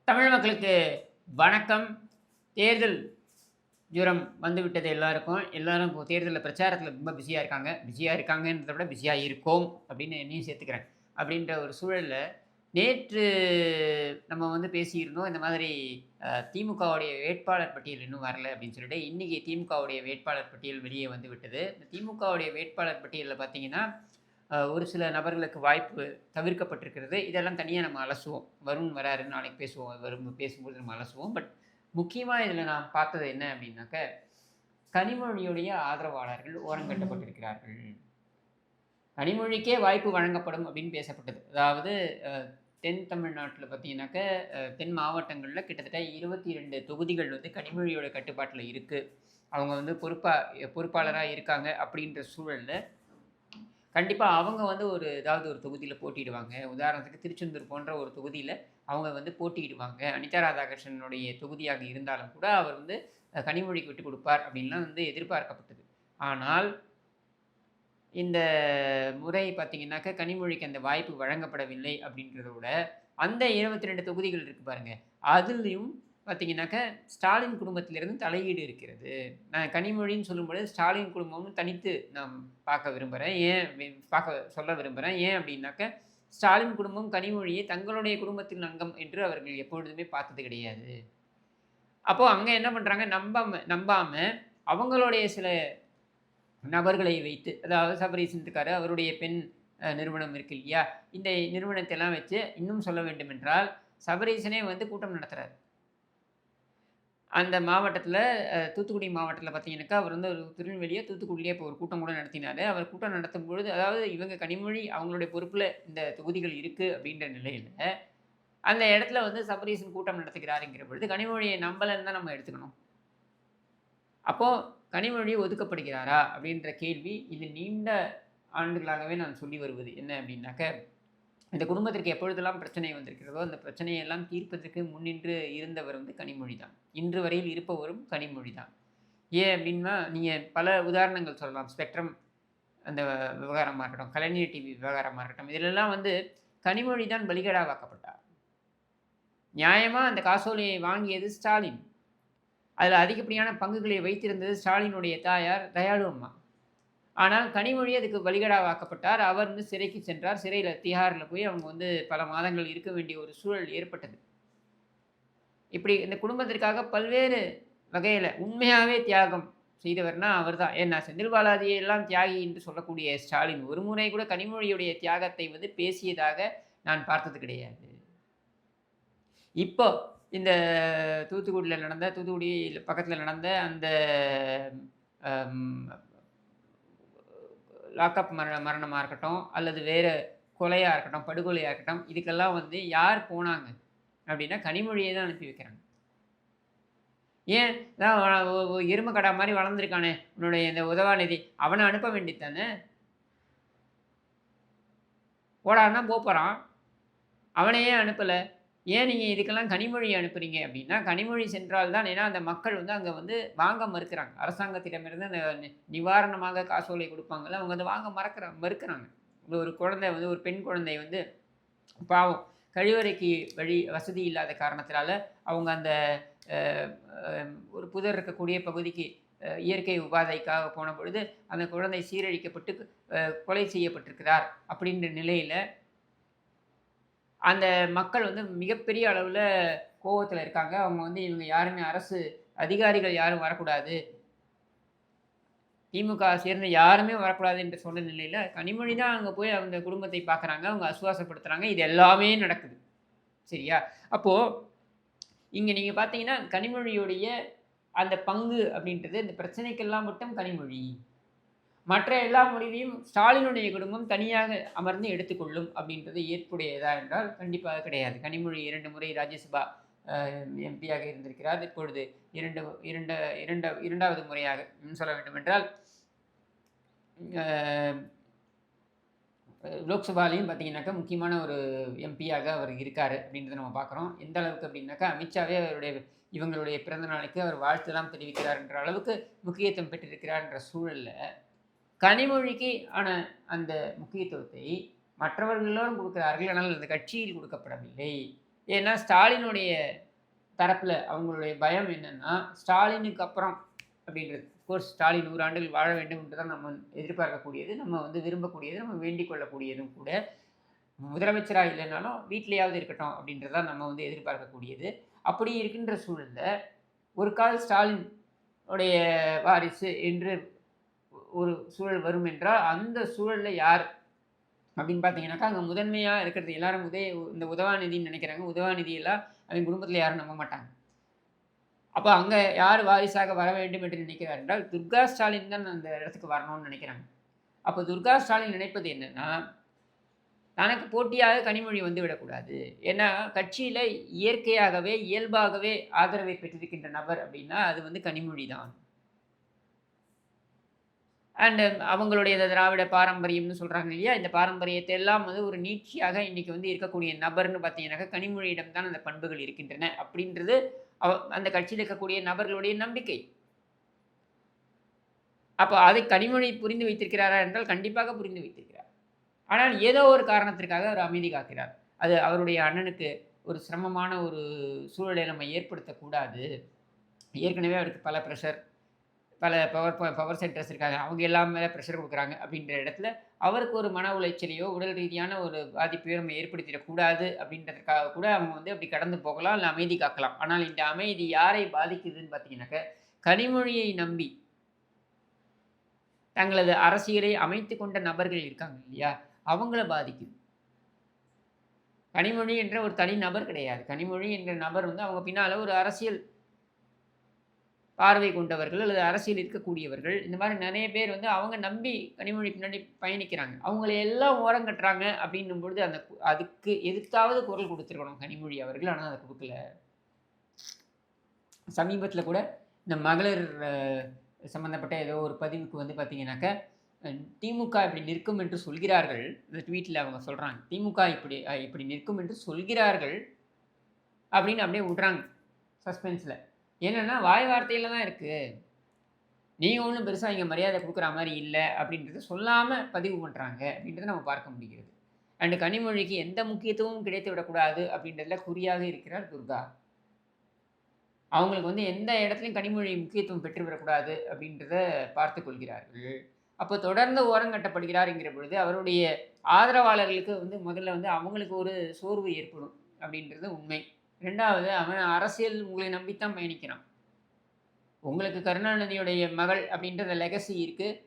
தமிழ் மக்களுக்கு வணக்கம். தேர்தல் ஜுரம் வந்துவிட்டது எல்லாருக்கும். எல்லாரும் இப்போ தேர்தல்ல பிரச்சாரத்தில ரொம்ப பிஸியா இருக்காங்க. பிஸியா இருக்காங்கன்றத விட பிஸியா இருக்கோம் அப்படின்னு என்னையும் சேர்த்துக்கிறேன். அப்படின்ற ஒரு சூழல்ல நேற்று நம்ம பேசியிருந்தோம். இந்த மாதிரி திமுகவுடைய வேட்பாளர் பட்டியல் இன்னும் வரல அப்படின்னு சொல்லிட்டு, இன்னைக்கு திமுகவுடைய வேட்பாளர் பட்டியல் வெளியே வந்து விட்டது. இந்த திமுகவுடைய வேட்பாளர் பட்டியல்ல பார்த்தீங்கன்னா, ஒரு சில நபர்களுக்கு வாய்ப்பு தவிர்க்கப்பட்டிருக்கிறது. இதெல்லாம் தனியா நம்ம அலசுவோம். வருண் வராருன்னு நாளைக்கு பேசுவோம். பேசும்போது நம்ம அலசுவோம். பட் முக்கியமா இதில நான் பார்த்தது என்ன அப்டின்னாக்க, கனிமொழியுடைய ஆதரவாளர்கள் ஓரங்கட்டப்பட்டிருக்கிறார்கள். கனிமொழிக்கே வாய்ப்பு வழங்கப்படும் அப்படின்னு பேசப்பட்டது. அதாவது அ தென் தமிழ்நாட்டில பார்த்தீங்கன்னாக்க, தென் மாவட்டங்கள்ல கிட்டத்தட்ட 22 தொகுதிகள் கனிமொழியோட கட்டுப்பாட்டில இருக்கு. அவங்க பொறுப்பாளரா இருக்காங்க அப்படின்ற சூழல்ல கண்டிப்பா அவங்க ஏதாவது ஒரு தொகுதியில போட்டியிடுவாங்க. உதாரணத்துக்கு திருச்செந்தூர் போன்ற ஒரு தொகுதியில அவங்க போட்டியிடுவாங்க. அனிதா ராதாகிருஷ்ணனுடைய தொகுதியாக இருந்தாலும் கூட அவர் கனிமொழிக்கு விட்டுக் குடுப்பார் அப்படின்லாம் எதிர்பார்க்கப்பட்டது. ஆனால் இந்த முறை பார்த்தீங்கன்னாக்க, கனிமொழிக்கு அந்த வாய்ப்பு வழங்கப்படவில்லை அப்படின்றத விட, அந்த 22 தொகுதிகள் இருக்கு பாருங்க. அதிலயும் பார்த்தீங்கன்னாக்க, ஸ்டாலின் குடும்பத்திலிருந்து தலையீடு இருக்கிறது. நான் கனிமொழின்னு சொல்லும்பொழுது, ஸ்டாலின் குடும்பம்னு தனித்து நான் பார்க்க விரும்புறேன். ஏன் பார்க்க சொல்ல விரும்புறேன். ஏன் அப்படின்னாக்க, ஸ்டாலின் குடும்பம் கனிமொழியை தங்களுடைய குடும்பத்தின் அங்கம் என்று அவர்கள் எப்பொழுதுமே பார்த்தது கிடையாது. அப்போ அங்க என்ன பண்றாங்க, நம்பாம அவங்களுடைய சில நபர்களை வைத்து, அதாவது சபரீசன் இருக்காரு. அவருடைய பெண் நிறுவனம் இருக்கு இல்லையா? இந்த நிறுவனத்தை எல்லாம் வச்சு இன்னும் சொல்ல வேண்டுமென்றால், சபரீசனே கூட்டம் நடத்துறாரு. அந்த மாவட்டத்தில தூத்துக்குடி மாவட்டத்தில பார்த்தீங்கன்னாக்கா, அவர் ஒரு திருநெல்வேலியோ, தூத்துக்குடியிலயோ இப்போ ஒரு கூட்டம் கூட நடத்தினாரு. அவர் கூட்டம் நடத்தும்பொழுது, அதாவது இவங்க கனிமொழி அவங்களுடைய பொறுப்புல இந்த தொகுதிகள் இருக்கு அப்படின்ற நிலையில, அந்த இடத்துல சபரீசன் கூட்டம் நடத்துகிறாருங்கிற பொழுது, கனிமொழியை நம்பலன்னு தான் நம்ம எடுத்துக்கணும். அப்போ கனிமொழி ஒதுக்கப்படுகிறாரா? அப்படின்ற கேள்வி இது நீண்ட ஆண்டுகளாகவே நான் சொல்லி வருவது என்ன அப்படின்னாக்க, இந்த குடும்பத்திற்கு எப்பொழுதெல்லாம் பிரச்சனை வந்திருக்கிறதோ, அந்த பிரச்சனையெல்லாம் தீர்ப்பதற்கு முன்னின்று இருந்தவர் கனிமொழி தான். இன்று வரையில் இருப்பவரும் கனிமொழி தான். ஏன் அப்படின்னா, நீங்க பல உதாரணங்கள் சொல்லலாம். ஸ்பெக்ட்ரம் அந்த விவகாரமா இருக்கட்டும், கலைஞர் டிவி விவகாரமா இருக்கட்டும், இதிலெல்லாம் கனிமொழி தான் பலிகடாவாக்கப்பட்டார். நியாயமா அந்த காசோலையை வாங்கியது ஸ்டாலின். அதில அதிகப்படியான பங்குகளை வைத்திருந்தது ஸ்டாலினுடைய தாயார் தயாளு அம்மா. ஆனால் கனிமொழி அதுக்கு பலிகடாவாக்கப்பட்டார். அவர் சிறைக்கு சென்றார். சிறையில திஹார்ல போய் அவங்க பல மாதங்கள் இருக்க வேண்டிய ஒரு சூழல் ஏற்பட்டது. இப்படி இந்த குடும்பத்திற்காக பல்வேறு வகையில உண்மையாவே தியாகம் செய்தவர்னா அவர்தான். ஏன்னா செந்தில் பாலாஜியை எல்லாம் தியாகி என்று சொல்லக்கூடிய ஸ்டாலின், ஒரு முறை கூட கனிமொழியுடைய தியாகத்தை பேசியதாக நான் பார்த்தது கிடையாது. இப்போ இந்த தூத்துக்குடி பக்கத்தில நடந்த அந்த அம் லாக்கப் மரணமா இருக்கட்டும், அல்லது வேற கொலையா இருக்கட்டும், படுகொலையா இருக்கட்டும், இதுக்கெல்லாம் யார் போனாங்க அப்படின்னா, கனிமொழியை தான் அனுப்பி வைக்கிறாங்க. ஏன் எரும கடா மாரி வளர்ந்துருக்கானே உன்னுடைய இந்த உதவாநிதி, அவன அனுப்ப வேண்டியது தானே? போடான்னா போறான். அவன ஏன் அனுப்பல? ஏன் நீங்க இதுக்கெல்லாம் கனிமொழிய அனுப்புறீங்க அப்படின்னா, கனிமொழி சென்றால் தான் ஏன்னா அந்த மக்கள் அங்க வாங்க மறுக்கிறாங்க. அரசாங்கத்திடமிருந்து அந்த நிவாரணமாக காசோலை குடுப்பாங்கல்ல, அவங்க வாங்க மறுக்கிறாங்க. ஒரு குழந்தை ஒரு பெண் குழந்தை பாவம் கழிவறைக்கு வசதி இல்லாத காரணத்தினால, அவங்க அந்த அ அ ஒரு புதர் இருக்கக்கூடிய பகுதிக்கு இயற்கை உபாதைக்காக போன பொழுது, அந்த குழந்தை சீரழிக்கப்பட்டு கொலை செய்யப்பட்டிருக்கிறார் அப்படின்ற நிலையில அந்த மக்கள் மிகப்பெரிய அளவுல கோவத்துல இருக்காங்க. அவங்க இவங்க யாருமே அரசு அதிகாரிகள் யாரும் வரக்கூடாது. திமுக சேர்ந்த யாருமே வரக்கூடாது என்று சொன்ன நிலையில, கனிமொழி தான் அங்க போய் அந்த குடும்பத்தை பார்க்குறாங்க. அவங்க ஆசுவாசப்படுத்துறாங்க. இது எல்லாமே நடக்குது. சரியா? அப்போ இங்க நீங்க பார்த்தீங்கன்னா, கனிமொழியுடைய அந்த பங்கு அப்படின்றது இந்த பிரச்சனைக்கெல்லாம் மட்டும் கனிமொழி. மற்ற எல்லா முடிவையும் ஸ்டாலினுடைய குடும்பம் தனியாக அமர்ந்து எடுத்துக்கொள்ளும் அப்படின்றது ஏற்புடையதா என்றால் கண்டிப்பாக கிடையாது. கனிமொழி 2 முறை ராஜ்யசபா எம்பியாக இருந்திருக்கிறார். இப்பொழுது 2வது முறையாக சொல்ல வேண்டுமென்றால் அ லோக்சபாலயும் பார்த்தீங்கன்னாக்கா, முக்கியமான ஒரு எம்பியாக அவர் இருக்காரு அப்படின்றத நம்ம பார்க்குறோம். எந்த அளவுக்கு அப்படின்னாக்கா, அமித்ஷாவே இவங்களுடைய பிறந்த நாளைக்கு அவர் வாழ்த்துலாம் தெரிவிக்கிறார் என்ற அளவுக்கு முக்கியத்துவம் பெற்றிருக்கிறார் என்ற சூழல்ல கனிமொழிக்கு ஆன அந்த முக்கியத்துவத்தை மற்றவர்கள் எல்லோரும் கொடுக்கிறார்கள். ஆனால் அந்த கட்சியில் கொடுக்கப்படவில்லை. ஏன்னா ஸ்டாலினுடைய தரப்பில் அவங்களுடைய பயம் என்னன்னா, ஸ்டாலினுக்கு அப்புறம் அப்படின்றது. கோர்ஸ் ஸ்டாலின் 100 ஆண்டுகள் வாழ வேண்டும் என்று தான் நம்ம எதிர்பார்க்கக்கூடியது, நம்ம விரும்பக்கூடியது, நம்ம வேண்டிக் கொள்ளக்கூடியதும் கூட. முதலமைச்சரா இல்லைனாலும் வீட்லயாவது இருக்கட்டும் அப்படின்றது தான் நம்ம எதிர்பார்க்கக்கூடியது. அப்படி இருக்கின்ற சூழல்ல, ஒரு கால் ஸ்டாலின் உடைய வாரிசு என்று ஒரு சூழல் வரும் என்றால், அந்த சூழல்ல யார் அப்படின்னு பார்த்தீங்கன்னாக்கா, அங்க முதன்மையா இருக்கிறது எல்லாரும் இந்த உதவாநிதின்னு நினைக்கிறாங்க. உதவாநிதி எல்லாம் அவங்க குடும்பத்தில யாரும் நம்ப மாட்டாங்க. அப்ப அங்க யார் வாரிசாக வர வேண்டும் என்று நினைக்கிறார் என்றால், துர்கா ஸ்டாலின் தான் அந்த இடத்துக்கு வரணும்னு நினைக்கிறாங்க. அப்ப துர்கா ஸ்டாலின் நினைப்பது என்னன்னா, தனக்கு போட்டியாக கனிமொழி விடக்கூடாது. ஏன்னா, கட்சியில இயற்கையாகவே, இயல்பாகவே ஆதரவை பெற்றிருக்கின்ற நபர் அப்படின்னா, அது கனிமொழி தான். அண்ட் அவங்களுடைய திராவிட பாரம்பரியம்னு சொல்றாங்க இல்லையா? இந்த பாரம்பரியத்தை எல்லாம் ஒரு நீட்சியாக இன்னைக்கு இருக்கக்கூடிய நபர்ன்னு பார்த்தீங்கன்னாக்கா, கனிமொழியிடம் தான் அந்த பண்புகள் இருக்கின்றன. அப்படின்றது அந்த கட்சியில் இருக்கக்கூடிய நபர்களுடைய நம்பிக்கை. அப்போ அதை கனிமொழி புரிந்து வைத்திருக்கிறாரா என்றால், கண்டிப்பாக புரிந்து வைத்திருக்கிறார். ஆனால் ஏதோ ஒரு காரணத்திற்காக அவர் அமைதி காக்கிறார். அது அவருடைய அண்ணனுக்கு ஒரு சிரமமான ஒரு சூழலை நம்ம ஏற்படுத்தக்கூடாது. ஏற்கனவே அவருக்கு பல ப்ரெஷர், பல பவர் சென்டர்ஸ் இருக்காங்க. அவங்க எல்லாம் மேலே ப்ரெஷர் கொடுக்குறாங்க அப்படின்ற இடத்துல, அவருக்கு ஒரு மன உளைச்சலையோ, உடல் ரீதியான ஒரு பாதிப்பையோ நம்ம ஏற்படுத்திடக்கூடாது அப்படின்றதுக்காக கூட அவங்க அப்படி கடந்து போகலாம், இல்லை அமைதி காக்கலாம். ஆனால் இந்த அமைதி யாரை பாதிக்குதுன்னு பார்த்தீங்கன்னாக்க, கனிமொழியை நம்பி தங்களது அரசியலை அமைத்து கொண்ட நபர்கள் இருக்காங்க இல்லையா? அவங்கள பாதிக்குது. கனிமொழி என்ற ஒரு தனி நபர் கிடையாது. கனிமொழி என்ற நபர் அவங்க பின்னால ஒரு அரசியல் பார்வை கொண்டவர்கள் அல்லது அரசியல் இருக்கக்கூடியவர்கள். இந்த மாதிரி நிறைய பேர் அவங்க நம்பி கனிமொழி பின்னாடி பயணிக்கிறாங்க. அவங்களை எல்லாம் ஓரங்கட்டுறாங்க அப்படின்னும் பொழுது, அதுக்கு எதுக்காவது குரல் கொடுத்துருக்கணும் கனிமொழி அவர்கள். ஆனால் அதை கொடுக்கல. சமீபத்தில் கூட இந்த மகளிர் சம்மந்தப்பட்ட ஏதோ ஒரு பதிவுக்கு பார்த்தீங்கன்னாக்க, திமுக இப்படி நிற்கும் என்று சொல்கிறார்கள். இந்த ட்வீட்டில் அவங்க சொல்கிறாங்க, திமுக இப்படி நிற்கும் என்று சொல்கிறார்கள் அப்படின்னு அப்படியே விட்றாங்க சஸ்பென்ஸில். என்னென்னா, வாய் வார்த்தையில் தான் இருக்குது, நீங்கள் ஒன்றும் பெருசாக இங்கே மரியாதை கொடுக்குற மாதிரி இல்லை அப்படின்றத சொல்லாமல் பதிவு பண்ணுறாங்க அப்படின்றத நம்ம பார்க்க முடிகிறது. அண்டு கனிமொழிக்கு எந்த முக்கியத்துவமும் கிடைத்து விடக்கூடாது அப்படின்றதுல குறியாக இருக்கிறார் துர்கா. அவங்களுக்கு எந்த இடத்துலையும் கனிமொழி முக்கியத்துவம் பெற்று விடக்கூடாது அப்படின்றத பார்த்து கொள்கிறார்கள். அப்போ தொடர்ந்து ஓரங்கட்டப்படுகிறாருங்கிற பொழுது, அவருடைய ஆதரவாளர்களுக்கு முதல்ல அவங்களுக்கு ஒரு சோர்வு ஏற்படும் அப்படின்றது உண்மை. 2வது, அவன் அரசியல் உங்களை நம்பித்தான் பயணிக்கிறான். உங்களுக்கு கருணாநிதியுடைய மகள் அப்படின்ற லெகசி இருக்குது.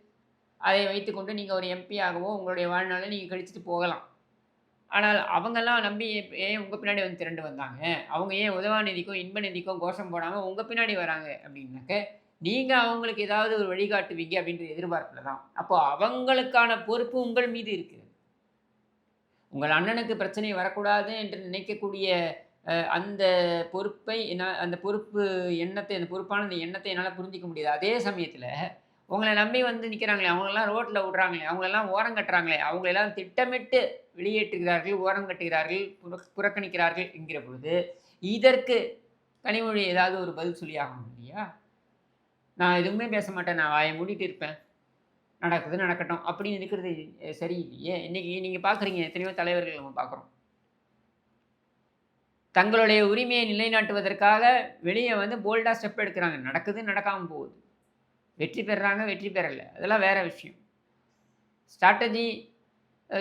அதை வைத்துக்கொண்டு நீங்கள் ஒரு எம்பி ஆகவோ உங்களுடைய வாழ்நாளை நீங்கள் கழிச்சிட்டு போகலாம். ஆனால் அவங்கெல்லாம் நம்பி ஏன் உங்கள் பின்னாடி திரண்டு வந்தாங்க? அவங்க ஏன் உதவாநிதிக்கும் இன்பநிதிக்கும் கோஷம் போடாமல் உங்கள் பின்னாடி வராங்க அப்படின்னாக்க, நீங்கள் அவங்களுக்கு ஏதாவது ஒரு வழிகாட்டுவீங்க அப்படின்ற எதிர்பார்ப்பில் தான். அப்போ அவங்களுக்கான பொறுப்பு உங்கள் மீது இருக்குது. உங்கள் அண்ணனுக்கு பிரச்சனை வரக்கூடாது என்று நினைக்கக்கூடிய அந்த பொறுப்பை அந்த பொறுப்பு எண்ணத்தை, அந்த பொறுப்பான அந்த எண்ணத்தை என்னால் புரிஞ்சிக்க முடியாது. அதே சமயத்தில் உங்களை நம்பி நிற்கிறாங்களே, அவங்களெல்லாம் ரோட்டில் விட்றாங்களே, அவங்களெல்லாம் ஓரம் கட்டுறாங்களே, அவங்களெல்லாம் திட்டமிட்டு வெளியேற்றுகிறார்கள், ஓரம் கட்டுகிறார்கள், புறக்கணிக்கிறார்கள் என்கிற பொழுது, இதற்கு கனிமொழி ஏதாவது ஒரு பதில் சொல்லி ஆகணும் இல்லையா? நான் எதுவுமே பேச மாட்டேன், நான் வாயை மூடிட்டு இருப்பேன், நடக்குது நடக்கட்டும் அப்படின்னு இருக்கிறது சரியில்லையே. இன்றைக்கி நீங்கள் பார்க்குறீங்க, எத்தனையோ தலைவர்கள் நம்ம பார்க்குறோம். தங்களுடைய உரிமையை நிலைநாட்டுவதற்காக வெளியே போல்டாக ஸ்டெப் எடுக்கிறாங்க. நடக்குது நடக்காமல் போகுது. வெற்றி பெறுறாங்க, வெற்றி பெறலை, அதெல்லாம் வேறு விஷயம்.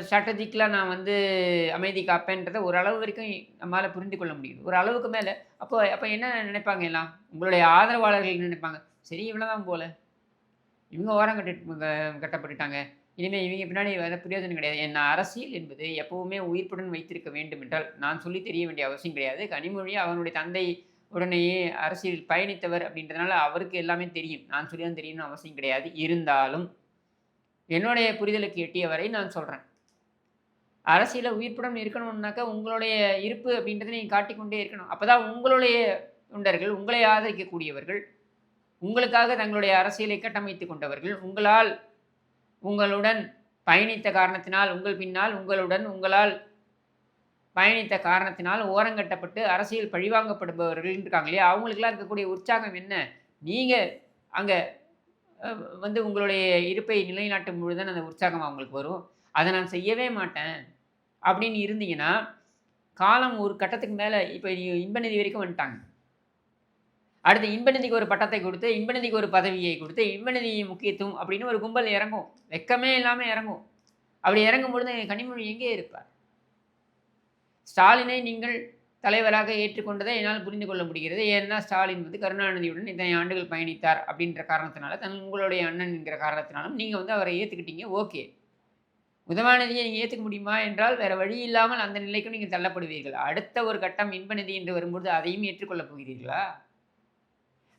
ஸ்ட்ராட்டஜிக்கலாக நான் அமைதி காப்பேன்றதை ஒரு அளவு வரைக்கும் நம்மளால் புரிந்து கொள்ள முடியுது. ஒரு அளவுக்கு மேலே அப்போ என்ன நினைப்பாங்க எல்லாம்? உங்களுடைய ஆதரவாளர்கள் நினைப்பாங்க, சரி இவ்வளோதான் போல, இவங்க ஓரம் கட்டப்பட்டுட்டாங்க, இனிமேல் இவங்க பின்னாடி வேறு பிரயோஜனம் கிடையாது. என்ன அரசியல் என்பது எப்போவுமே உயிர்ப்புடன் வைத்திருக்க வேண்டும் என்றால் நான் சொல்லி தெரிய வேண்டிய அவசியம் கிடையாது. கனிமொழி அவனுடைய தந்தை உடனேயே அரசியல் பயணித்தவர் அப்படின்றதுனால அவருக்கு எல்லாமே தெரியும். நான் சொல்லி தான் தெரியணும்னு அவசியம் கிடையாது. இருந்தாலும் என்னுடைய புரிதலுக்கு எட்டிய வரை நான் சொல்கிறேன், அரசியலில் உயிர்ப்புடன் இருக்கணும்னாக்கா உங்களுடைய இருப்பு அப்படின்றத நீங்கள் காட்டிக்கொண்டே இருக்கணும். அப்போ தான் உங்களுடைய தொண்டர்கள், உங்களை ஆதரிக்கக்கூடியவர்கள், உங்களுக்காக தங்களுடைய அரசியலை கட்டமைத்து கொண்டவர்கள், உங்களுடன் பயணித்த காரணத்தினால், உங்கள் பின்னால் உங்களால் பயணித்த காரணத்தினால் ஓரங்கட்டப்பட்டு அரசியல் பழிவாங்கப்படுபவர்கள் இருக்காங்க இல்லையா? அவங்களுக்கெல்லாம் இருக்கக்கூடிய உற்சாகம் என்ன? நீங்கள் அங்கே உங்களுடைய இருப்பை நிலைநாட்டும் பொழுது அந்த உற்சாகம் அவங்களுக்கு வரும். அதை நான் செய்யவே மாட்டேன் அப்படின்னு இருந்தீங்கன்னா, காலம் ஒரு கட்டத்துக்கு மேலே இப்போ இன்பநிதி வரைக்கும் வந்துட்டாங்க. அடுத்து இன்பநிதிக்கு ஒரு பட்டத்தை கொடுத்து, இன்பநிதிக்கு ஒரு பதவியை கொடுத்து, இன்பநிதி முக்கியத்துவம் அப்படின்னு ஒரு கும்பல் இறங்கும். வெட்கமே இல்லாமல் இறங்கும். அப்படி இறங்கும் பொழுது கனிமொழி எங்கே இருப்பார்? ஸ்டாலினை நீங்கள் தலைவராக ஏற்றுக்கொண்டதை என்னால் புரிந்து கொள்ள முடிகிறது. ஏன்னா ஸ்டாலின் வந்து கருணாநிதியுடன் இத்தனை ஆண்டுகள் பயணித்தார் அப்படின்ற காரணத்தினால, உங்களுடைய அண்ணன் என்கிற காரணத்தினாலும் நீங்கள் வந்து அவரை ஏற்றுக்கிட்டீங்க. ஓகே. உதயநிதியை நீங்கள் ஏற்றுக்க முடியுமா என்றால் வேறு வழி இல்லாமல் அந்த நிலைக்கும் நீங்கள் தள்ளப்படுவீர்கள். அடுத்த ஒரு கட்டம் இன்பநிதி என்று வரும்போது அதையும் ஏற்றுக்கொள்ளப் போகிறீர்களா?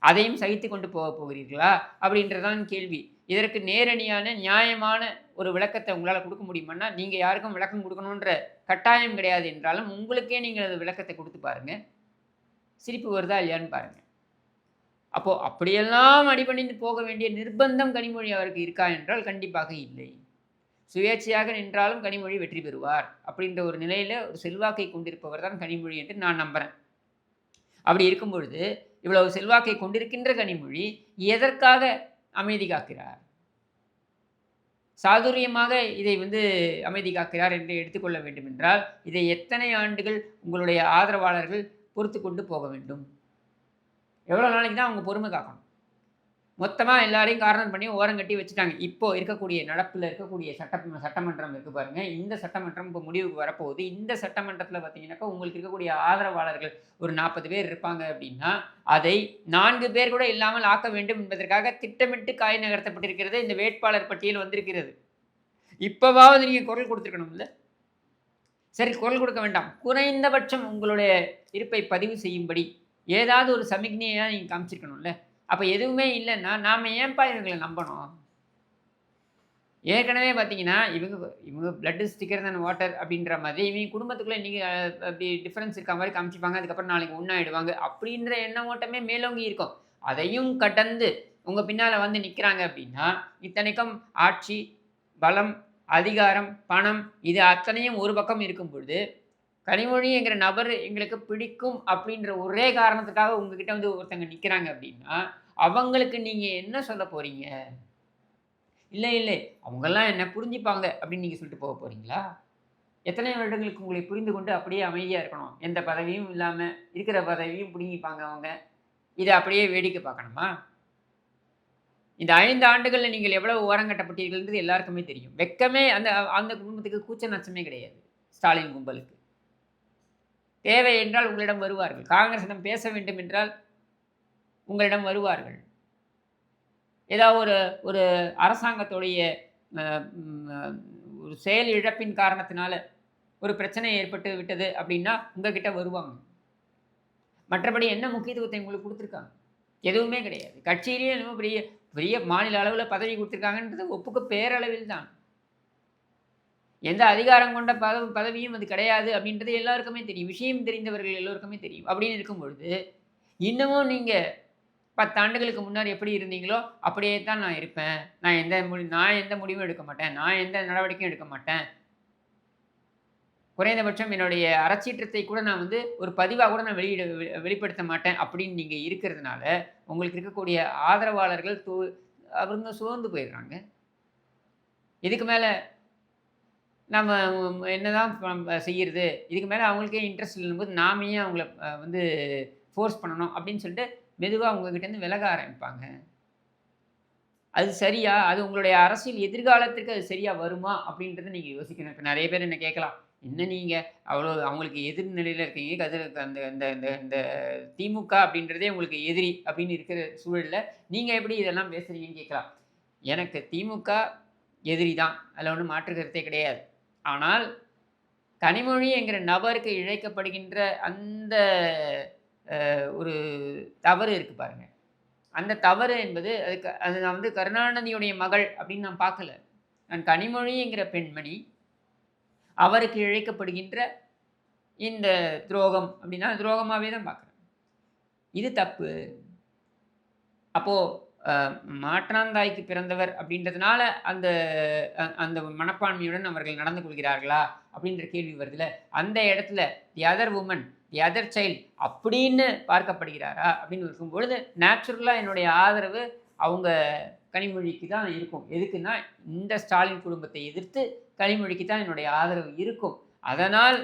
அதையும் சகித்து கொண்டு போகிறீர்களா? அப்படின்றதான் கேள்வி. இதற்கு நேரடியான நியாயமான ஒரு விளக்கத்தை உங்களால் கொடுக்க முடியுமான்னா, நீங்கள் யாருக்கும் விளக்கம் கொடுக்கணுன்ற கட்டாயம் கிடையாது என்றாலும், உங்களுக்கே நீங்கள் அது விளக்கத்தை கொடுத்து பாருங்கள். சிரிப்பு வருதா இல்லையான்னு பாருங்கள். அப்போது அப்படியெல்லாம் அடிபணிந்து போக வேண்டிய நிர்பந்தம் கனிமொழி அவருக்கு இருக்கா என்றால் கண்டிப்பாக இல்லை. சுயேட்சையாக நின்றாலும் கனிமொழி வெற்றி பெறுவார் அப்படின்ற ஒரு நிலையில் ஒரு செல்வாக்கை கொண்டிருப்பவர் தான் கனிமொழி என்று நான் நம்புகிறேன். அப்படி இருக்கும் பொழுது இவ்வளவு செல்வாக்கை கொண்டிருக்கின்ற கனிமொழி எதற்காக அமைதி காக்கிறார்? சாதுரியமாக இதை வந்து அமைதி காக்கிறார் என்று எடுத்துக்கொள்ள வேண்டும் என்றால், இதை எத்தனை ஆண்டுகள் உங்களுடைய ஆதரவாளர்கள் பொறுத்து கொண்டு போக வேண்டும்? எவ்வளோ நாளைக்கு தான் அவங்க பொறுமை காக்கணும்? மொத்தமாக எல்லாரையும் காரணம் பண்ணி ஓரங்கட்டி வச்சுட்டாங்க. இப்போ இருக்கக்கூடிய நடப்பில் இருக்கக்கூடிய சட்டமன்றம் இருக்குது பாருங்கள். இந்த சட்டமன்றம் இப்போ முடிவுக்கு வரப்போகுது. இந்த சட்டமன்றத்தில் பார்த்தீங்கன்னாக்கா உங்களுக்கு இருக்கக்கூடிய ஆதரவாளர்கள் ஒரு 40 பேர் இருப்பாங்க அப்படின்னா, அதை 4 பேர் கூட இல்லாமல் ஆக்க வேண்டும் என்பதற்காக திட்டமிட்டு காய் நகர்த்தப்பட்டிருக்கிறது. இந்த வேட்பாளர் பட்டியல் வந்திருக்கிறது. இப்போவாவது நீங்கள் குரல் கொடுத்துருக்கணும்ல. சரி, குரல் கொடுக்க வேண்டாம். குறைந்தபட்சம் உங்களுடைய இருப்பை பதிவு செய்யும்படி ஏதாவது ஒரு சமிக்ஞையாக நீங்கள் காமிச்சிருக்கணும்ல. அப்போ எதுவுமே இல்லைன்னா நாம் ஏன்பா இவங்களை நம்பணும்? ஏற்கனவே பார்த்தீங்கன்னா இவங்க பிளட்டு ஸ்டிக்கர் தான் வாட்டர் அப்படின்ற மாதிரி இவங்க குடும்பத்துக்குள்ளே இன்றைக்கி அப்படி டிஃப்ரென்ஸ் இருக்க மாதிரி காமிச்சிப்பாங்க. அதுக்கப்புறம் நாளைக்கு ஒன்றாயிடுவாங்க அப்படின்ற எண்ண ஓட்டமே மேலோங்கி இருக்கும். அதையும் கடந்து உங்கள் பின்னால் வந்து நிற்கிறாங்க அப்படின்னா, இத்தனைக்கும் ஆட்சி, பலம், அதிகாரம், பணம் இது அத்தனையும் ஒரு பக்கம் இருக்கும் பொழுது, கனிமொழி என்கிற நபர் எங்களுக்கு பிடிக்கும் அப்படின்ற ஒரே காரணத்துக்காக உங்ககிட்ட வந்து ஒருத்தங்க நிற்கிறாங்க அப்படின்னா, அவங்களுக்கு நீங்கள் என்ன சொல்ல போகிறீங்க? இல்லை அவங்கெல்லாம் என்ன புரிஞ்சுப்பாங்க அப்படின்னு நீங்கள் சொல்லிட்டு போக போகிறீங்களா? எத்தனை வருடங்களுக்கு உங்களை புரிந்து கொண்டு அப்படியே அமைதியாக இருக்கணும்? எந்த பதவியும் இல்லாமல் இருக்கிற பதவியும் பிடுங்கிப்பாங்க அவங்க. இதை அப்படியே வேடிக்கை பார்க்கணுமா? இந்த 5 ஆண்டுகளில் நீங்கள் எவ்வளவு ஓரங்கட்டப்பட்டீர்கள்ன்றது எல்லாருக்குமே தெரியும். வெட்கமே அந்த அந்த குடும்பத்துக்கு கூச்ச நச்சமே கிடையாது. ஸ்டாலின் கும்பலுக்கு தேவை என்றால் உங்களிடம் வருவார்கள். காங்கிரசிடம் பேச வேண்டும் என்றால் உங்களிடம் வருவார்கள். ஏதாவது ஒரு ஒரு அரசாங்கத்துடைய ஒரு செயல் இழப்பின் காரணத்தினால ஒரு பிரச்சனை ஏற்பட்டு விட்டது அப்படின்னா உங்ககிட்ட வருவாங்க. மற்றபடி என்ன முக்கியத்துவத்தை உங்களுக்கு கொடுத்துருக்காங்க? எதுவுமே கிடையாது. கட்சியிலேயே என்னமோ பெரிய பெரிய மாநில அளவில் பதவி கொடுத்துருக்காங்கன்றது ஒப்புக்கு பேரளவில் தான். எந்த அதிகாரம் கொண்ட பதவியும் அது கிடையாது அப்படின்றது எல்லாருக்குமே தெரியும். விஷயம் தெரிந்தவர்கள் எல்லோருக்குமே தெரியும். அப்படின்னு இருக்கும் பொழுது இன்னமும் நீங்கள் 10 ஆண்டுகளுக்கு முன்னாடி எப்படி இருந்தீங்களோ அப்படியே தான் நான் இருப்பேன். நான் எந்த முடிவும் எடுக்க மாட்டேன். நான் எந்த நடவடிக்கையும் எடுக்க மாட்டேன். குறைந்தபட்சம் என்னுடைய அறச்சீற்றத்தை கூட நான் வந்து ஒரு பதிவாக கூட நான் வெளிப்படுத்த மாட்டேன் அப்படின்னு நீங்கள் இருக்கிறதுனால உங்களுக்கு இருக்கக்கூடிய ஆதரவாளர்கள் அவங்க சோர்ந்து போயிடுறாங்க. இதுக்கு மேலே நம்ம என்னதான் செய்கிறது? இதுக்கு மேலே அவங்களுக்கே இன்ட்ரெஸ்ட் இல்லைங்கும்போது நாம ஏன் அவங்கள வந்து ஃபோர்ஸ் பண்ணணும் அப்படின்னு சொல்லிட்டு மெதுவாக உங்ககிட்டேருந்து விலக ஆரம்பிப்பாங்க. அது சரியா? அது உங்களுடைய அரசியல் எதிர்காலத்திற்கு அது சரியாக வருமா அப்படின்றத நீங்கள் யோசிக்கணும். இப்போ நிறைய பேர் என்ன கேட்கலாம், என்ன நீங்கள் அவ்வளோ அவங்களுக்கு எதிர்நிலையில் இருக்கீங்க, அந்த இந்த இந்த இந்த திமுக அப்படின்றதே உங்களுக்கு எதிரி அப்படின்னு இருக்கிற சூழலில் நீங்கள் எப்படி இதெல்லாம் பேசுகிறீங்கன்னு கேட்கலாம். எனக்கு திமுக எதிரி தான், அதில் ஒன்றும் மாற்று கருத்தே கிடையாது. ஆனால் கனிமொழி என்கிற நபருக்கு இழைக்கப்படுகின்ற அந்த ஒரு தவறு இருக்குது பாருங்கள். அந்த தவறு என்பது அது நான் வந்து கருணாநிதியுடைய மகள் அப்படின்னு நான் பார்க்கல. நான் கனிமொழி என்கிற பெண்மணி அவருக்கு இழைக்கப்படுகின்ற இந்த துரோகம் அப்படின்னா துரோகமாகவே தான் பார்க்குறேன். இது தப்பு. அப்போது மாற்றாந்தாய்க்கு பிறந்தவர் அப்படின்றதுனால அந்த அந்த மனப்பான்மையுடன் அவர்கள் நடந்து கொள்கிறார்களா அப்படின்ற கேள்வி வருதுல. அந்த இடத்துல the other woman, the other child அப்படின்னு பார்க்கப்படுகிறாரா அப்படின்னு இருக்கும்பொழுது நேச்சுரலாக என்னுடைய ஆதரவு அவங்க கனிமொழிக்கு தான் இருக்கும். எதுக்குன்னா இந்த ஸ்டாலின் குடும்பத்தை எதிர்த்து கனிமொழிக்கு தான் என்னுடைய ஆதரவு இருக்கும். அதனால்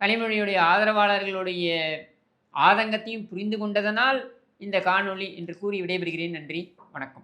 கனிமொழியுடைய ஆதரவாளர்களுடைய ஆதங்கத்தையும் புரிந்து கொண்டதனால் இந்த காணொளி என்று கூறி விடைபெறுகிறேன். நன்றி, வணக்கம்.